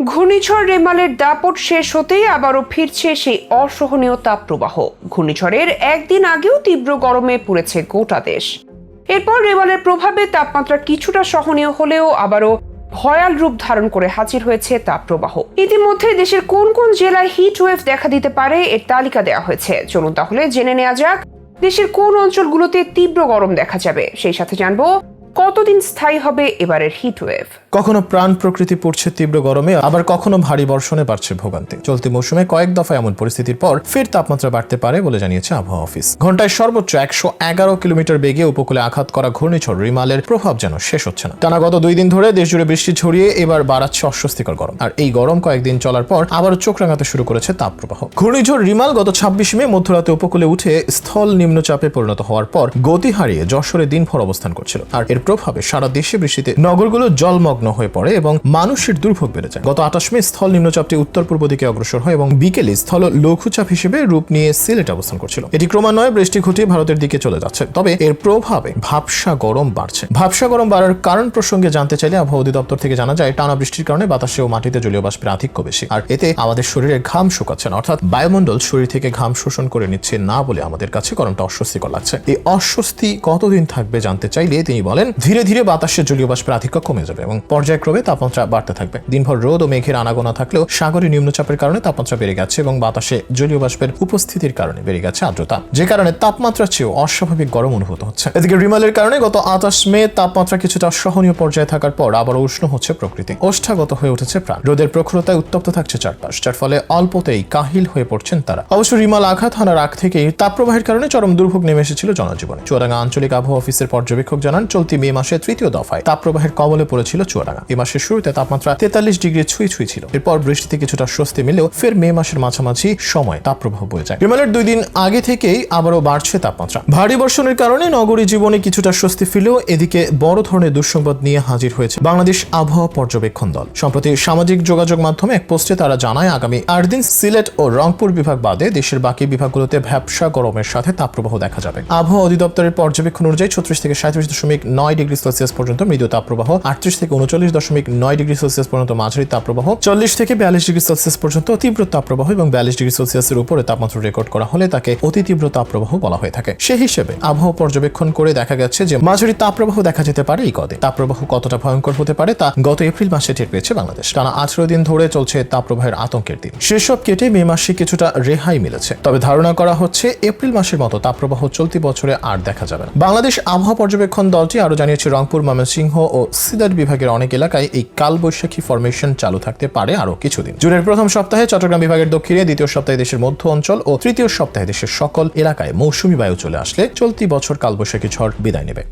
ঘূর্ণিঝড় রেমালের দাপট শেষ হতেই আবারও ফিরছে সেই অসহনীয় তাপপ্রবাহ। ঘূর্ণিঝড়ের একদিন আগেও তীব্র গরমে পুড়েছে গোটা দেশ। এরপর রেমালের প্রভাবে তাপমাত্রা কিছুটা সহনীয় হলেও আবারও ভয়াল রূপ ধারণ করে হাজির হয়েছে তাপপ্রবাহ। ইতিমধ্যে দেশের কোন কোন জেলায় হিট ওয়েভ দেখা দিতে পারে এর তালিকা দেওয়া হয়েছে। চলুন তাহলে জেনে নেওয়া যাক দেশের কোন অঞ্চলগুলোতে তীব্র গরম দেখা যাবে। সেই সাথে জানবো কতদিন স্থায়ী হবে এবারের হিট ওয়েভ। কখনো প্রাণ প্রকৃতি পড়ছে তীব্র গরমে, আবার কখনো ভারী বর্ষণে বাড়ছে ভোগান্তি। চলতি মৌসুমে কয়েক দফায় এমন পরিস্থিতির পর ফের তাপমাত্রা বাড়তে পারে বলে জানিয়েছে আবহাওয়া অফিস। ঘন্টায় সর্বোচ্চ 111 কিলোমিটার বেগে উপকূলে আঘাত করা ঘূর্ণিঝড় রিমালের প্রভাব যেন শেষ হচ্ছে না। টানা গত 2 দিন ধরে দেশ জুড়ে বৃষ্টি ছড়িয়ে এবার বাড়াচ্ছে অস্বস্তিকর গরম। আর এই গরম কয়েকদিন চলার পর আবারও চোখ রাঙাতে শুরু করেছে তাপপ্রবাহ। ঘূর্ণিঝড় রিমাল গত 26 মে মধ্যরাতে উপকূলে উঠে স্থল নিম্নচাপে পরিণত হওয়ার পর গতি হারিয়ে যশোরে দিনভর অবস্থান করছিল। আর এর প্রভাবে সারা দেশে বৃষ্টিতে নগরগুলো জলমগ্ন হয়ে পড়ে এবং মানুষের দুর্ভোগ বেড়ে যায়। গত 28 মে স্থল নিম্নচাপটি উত্তর পূর্ব দিকে অগ্রসর হয় এবং বিকেলে স্থল লঘুচাপ হিসেবে রূপ নিয়ে সিলেটে অবস্থান করছিল। এটি ক্রমান্বয়ে বৃষ্টি ঘটিয়ে ভারতের দিকে চলে যাচ্ছে। তবে এর প্রভাবে ভাবসা গরম বাড়ছে। ভাবসা গরম বাড়ার কারণ প্রসঙ্গে জানতে চাইলে আবহাওয়া অধিদপ্তর থেকে জানা যায়, টানা বৃষ্টির কারণে বাতাসে ও মাটিতে জলীয় বাষ্পের আধিক্য বেশি। আর এতে আমাদের শরীরের ঘাম শুকাচ্ছে না, অর্থাৎ বায়ুমণ্ডল শরীর থেকে ঘাম শোষণ করে নিচ্ছে না বলে আমাদের কাছে গরমটা অস্বস্তিকর লাগছে। এই অস্বস্তি কতদিন থাকবে জানতে চাইলে তিনি বলেন, ধীরে ধীরে বাতাসে জলীয় বাষ্পের আধিক্য কমে যাবে এবং পর্যায়ক্রমে তাপমাত্রা বাড়তে থাকবে। দিনভর রোদ ও মেঘের আনাগোনা থাকলেও সাগরে নিম্নচাপের কারণে তাপমাত্রা বেড়ে গেছে এবং বাতাসে জলীয় বাষ্পের উপস্থিতির কারণে বেড়ে গেছে আর্দ্রতা, যে কারণে তাপমাত্রার চেয়েও অস্বাভাবিক গরম অনুভূত হচ্ছে। এদিকে রিমালের কারণে গত 28 মে তাপমাত্রা কিছুটা সহনীয় পর্যায়ে থাকার পর আবারও উষ্ণ হচ্ছে প্রকৃতি। ওষ্ঠাগত হয়ে উঠেছে প্রাণ। রোদের প্রখরতায় উত্তপ্ত থাকছে চারপাশ, যার ফলে অল্পতেই কাহিল হয়ে পড়ছেন তারা। অবশ্য রিমাল আঘাত হানার আগ থেকেই তাপপ্রবাহের কারণে চরম দুর্ভোগ নেমে এসেছিল জনজীবনে। চুয়াডাঙ্গা আঞ্চলিক আবহাওয়া অফিসের পর্যবেক্ষক জানান, চলতি মে মাসে 3য় দফায় তাপপ্রবাহের কবলে পড়েছিল চুয়াডাঙ্গা। এ মাসের শুরুতে তাপমাত্রা 43 ডিগ্রি ছুঁই ছিল। এরপর বৃষ্টিতে কিছুটা স্বস্তি মিলেও ফের মে মাসের মাঝামাঝি সময় তাপপ্রবাহ বয়ে যায়। রিমালের 2 দিন আগে থেকেই আবারও বাড়ছে তাপমাত্রা। ভারী বর্ষণের কারণে নগরী জীবনে কিছুটা স্বস্তি ফিরলেও এদিকে বড় ধরনের দুঃসংবাদ নিয়ে হাজির হয়েছে বাংলাদেশ আবহাওয়া পর্যবেক্ষণ দল। সম্প্রতি সামাজিক যোগাযোগ মাধ্যমে এক পোস্টে তারা জানায়, আগামী 8 দিন সিলেট ও রংপুর বিভাগ বাদে দেশের বাকি বিভাগগুলোতে ভ্যাপসা গরমের সাথে তাপপ্রবাহ দেখা যাবে। আবহাওয়া অধিদপ্তরের পর্যবেক্ষণ অনুযায়ী 36 থেকে 37.9 ডিগ্রি সেলসিয়াস পর্যন্ত মৃদু তাপপ্রবাহ, 38 থেকে 39.9 ডিগ্রি সেলসিয়াস পর্যন্ত মাঝারি তাপপ্রবাহ, 40 থেকে 42 ডিগ্রি সেলসিয়াস পর্যন্ত তীব্র তাপপ্রবাহ এবং 42 ডিগ্রি সেলসিয়াসের উপরে তাপমাত্রা রেকর্ড করা হলে তাকে অতি তীব্র তাপপ্রবাহ বলা হয়ে থাকে। সেই হিসেবে আবহাওয়া পর্যবেক্ষণ করে দেখা গেছে যে মাঝারি তাপপ্রবাহ দেখা যেতে পারে এই কদে। তাপপ্রবাহ কতটা ভয়ঙ্কর হতে পারে তা গত এপ্রিল মাসে টের পেয়েছে বাংলাদেশ। টানা 18 দিন ধরে চলছে তাপপ্রবাহের আতঙ্কের দিন। সেসব কেটে মে মাসে কিছুটা রেহাই মিলেছে। তবে ধারণা করা হচ্ছে এপ্রিল মাসের মতো তাপপ্রবাহ চলতি বছরে আর দেখা যাবে না। বাংলাদেশ আবহাওয়া পর্যবেক্ষণ দলটি আরো জানিয়েছে, রংপুর, ময়মনসিংহ ও সিলেট বিভাগের অনেক এলাকায় এই কালবৈশাখী ফরমেশন চালু থাকতে পারে আরো কিছুদিন। জুনের প্রথম সপ্তাহে চট্টগ্রাম বিভাগের দক্ষিণে, দ্বিতীয় সপ্তাহে দেশের মধ্য অঞ্চল ও তৃতীয় সপ্তাহে দেশের সকল এলাকায় মৌসুমী বায়ু চলে আসলে চলতি বছর কালবৈশাখী ঝড় বিদায় নেবে।